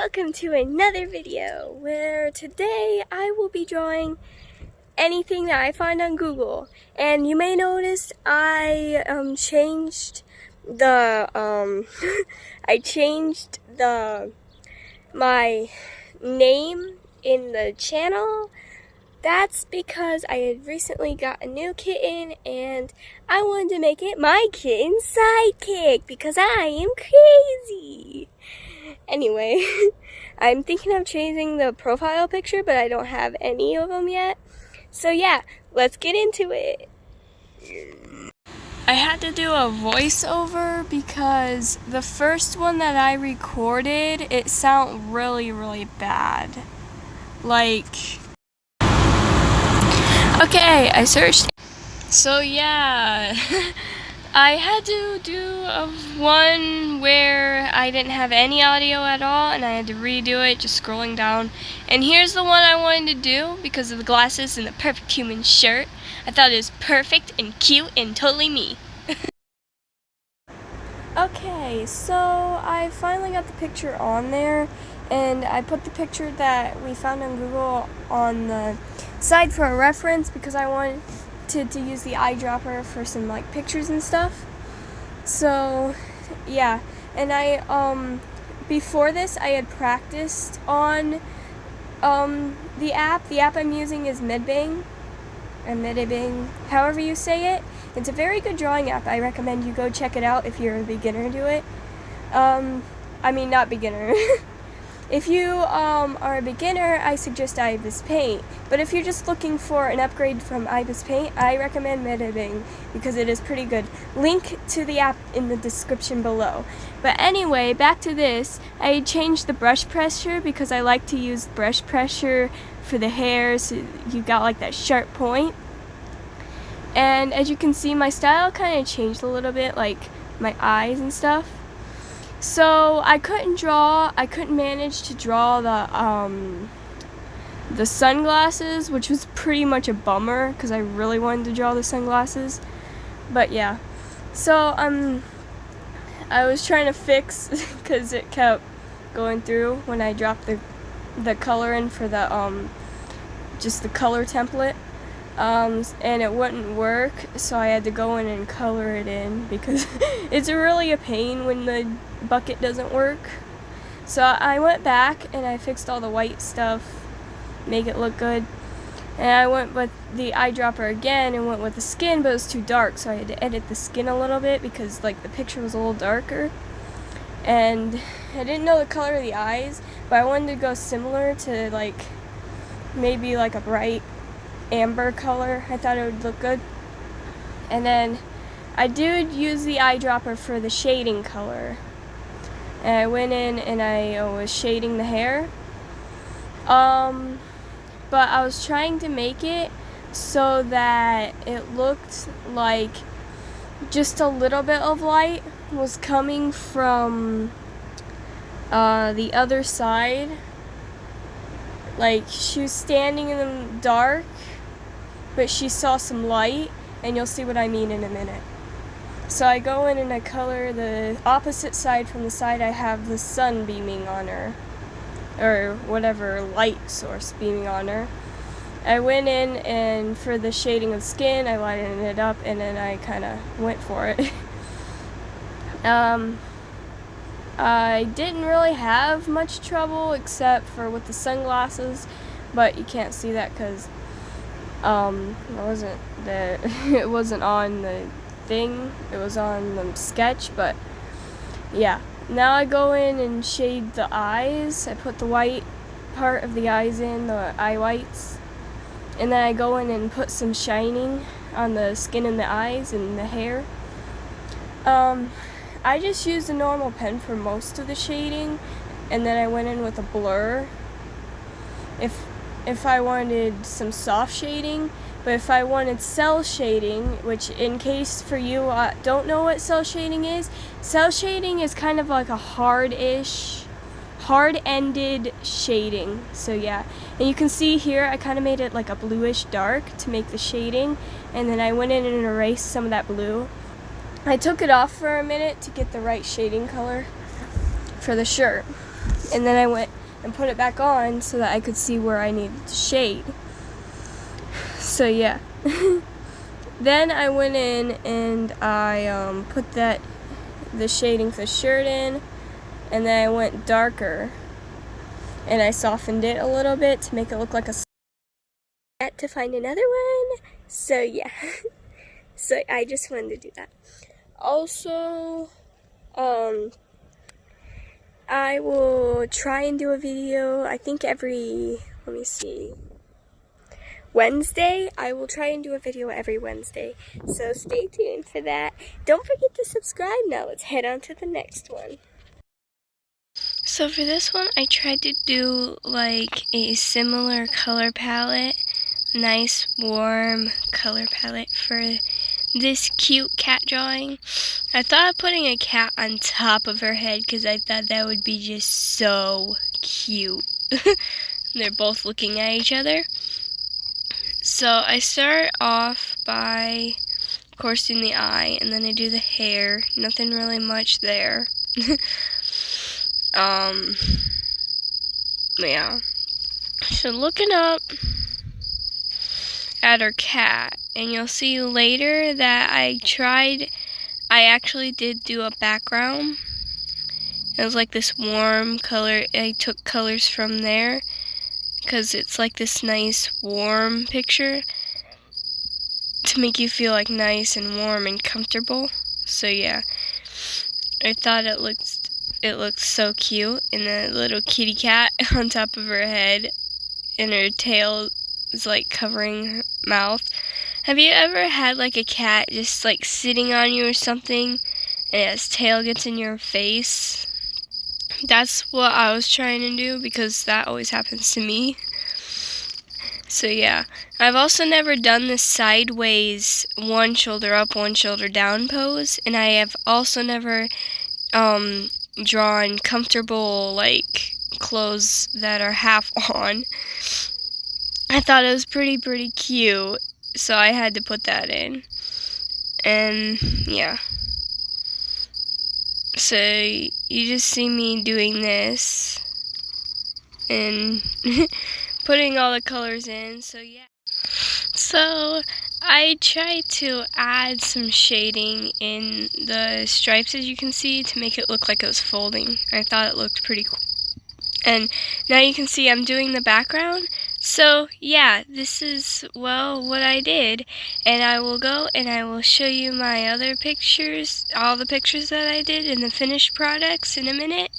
welcome to another video where today I will be drawing anything that I find on Google. And you may notice I changed the my name in the channel. That's because I had recently got a new kitten and I wanted to make it my kitten sidekick because I am crazy. Anyway, I'm thinking of changing the profile picture, but I don't have any of them yet. So yeah, let's get into it. I had to do a voiceover because the first one that I recorded, it sounded really bad. Okay, I searched. So yeah, I had to do one where I didn't have any audio at all and I had to redo it just scrolling down. And here's the one I wanted to do because of the glasses and the perfect human shirt. I thought it was perfect and cute and totally me. Okay, so I finally got the picture on there and I put the picture that we found on Google on the side for a reference because I wanted to use the eyedropper for some pictures and stuff. So yeah, and I before this I had practiced on the app. The app I'm using is Medbang, or Medibang, however you say it. It's a very good drawing app. I recommend you go check it out if you're a beginner to it. I mean, not beginner. If you are a beginner, I suggest Ibis Paint. But if you're just looking for an upgrade from Ibis Paint, I recommend Medibang because it is pretty good. Link to the app in the description below. But anyway, back to this. I changed the brush pressure because I like to use brush pressure for the hair so you got that sharp point. And as you can see, my style kind of changed a little bit, like my eyes and stuff. So I couldn't manage to draw the sunglasses, which was pretty much a bummer because I really wanted to draw the sunglasses. But yeah, so I was trying to fix because it kept going through when I dropped the color in for the just the color template. And it wouldn't work, so I had to go in and color it in because it's really a pain when the bucket doesn't work. So I went back and I fixed all the white stuff, make it look good, and I went with the eyedropper again and went with the skin, but it was too dark, so I had to edit the skin a little bit because the picture was a little darker. And I didn't know the color of the eyes, but I wanted to go similar to maybe a bright amber color. I thought it would look good. And then I did use the eyedropper for the shading color. And I went in and I was shading the hair. But I was trying to make it so that it looked like just a little bit of light was coming from the other side. She was standing in the dark, but she saw some light, and you'll see what I mean in a minute. So I go in and I color the opposite side from the side I have the sun beaming on her, or whatever light source beaming on her. I went in and for the shading of skin, I lightened it up, and then I kind of went for it. I didn't really have much trouble except for with the sunglasses, but you can't see that because it wasn't on the thing, it was on the sketch. But yeah, now I go in and shade the eyes. I put the white part of the eyes in, the eye whites, and then I go in and put some shining on the skin and the eyes and the hair. I just used a normal pen for most of the shading, and then I went in with a blur if I wanted some soft shading. But if I wanted cell shading, which in case for you don't know what cell shading is kind of like a hard-ended shading. So yeah, and you can see here I kind of made it like a bluish dark to make the shading, and then I went in and erased some of that blue. I took it off for a minute to get the right shading color for the shirt. and then I went and put it back on so that I could see where I needed to shade. So yeah. Then I went in and I put the shading for the shirt in, and then I went darker and I softened it a little bit to make it look like a to find another one. So yeah. So I just wanted to do that. Also, I will try and do a video, I think every, let me see, Wednesday. I will try and do a video every Wednesday. So stay tuned for that. Don't forget to subscribe. Now let's head on to the next one. So for this one, I tried to do like a similar color palette, nice warm color palette for this cute cat drawing. I thought of putting a cat on top of her head because I thought that would be just so cute. They're both looking at each other. So I start off by, of course, doing the eye, and then I do the hair. Nothing really much there. Yeah. So looking up at her cat, and you'll see later that I actually did do a background. It was like this warm color. I took colors from there because it's like this nice warm picture to make you feel like nice and warm and comfortable. So yeah, I thought it looked so cute, and the little kitty cat on top of her head, and her tail is like covering her mouth. Have you ever had like a cat just like sitting on you or something, and its tail gets in your face? That's what I was trying to do because that always happens to me. So yeah, I've also never done this sideways one shoulder up, one shoulder down pose, and I have also never drawn comfortable like clothes that are half on. I thought it was pretty cute, so I had to put that in. And yeah, so you just see me doing this and putting all the colors in. So yeah, so I tried to add some shading in the stripes, as you can see, to make it look like it was folding. I thought it looked pretty cool. And now you can see I'm doing the background. So yeah, this is, well, what I did. And I will go and I will show you my other pictures, all the pictures that I did and the finished products in a minute.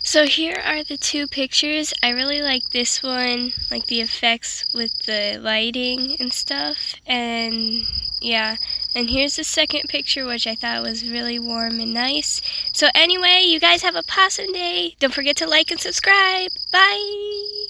So here are the two pictures. I really like this one, like the effects with the lighting and stuff. And yeah, and here's the second picture, which I thought was really warm and nice. So anyway, you guys have a awesome day. Don't forget to like and subscribe. Bye!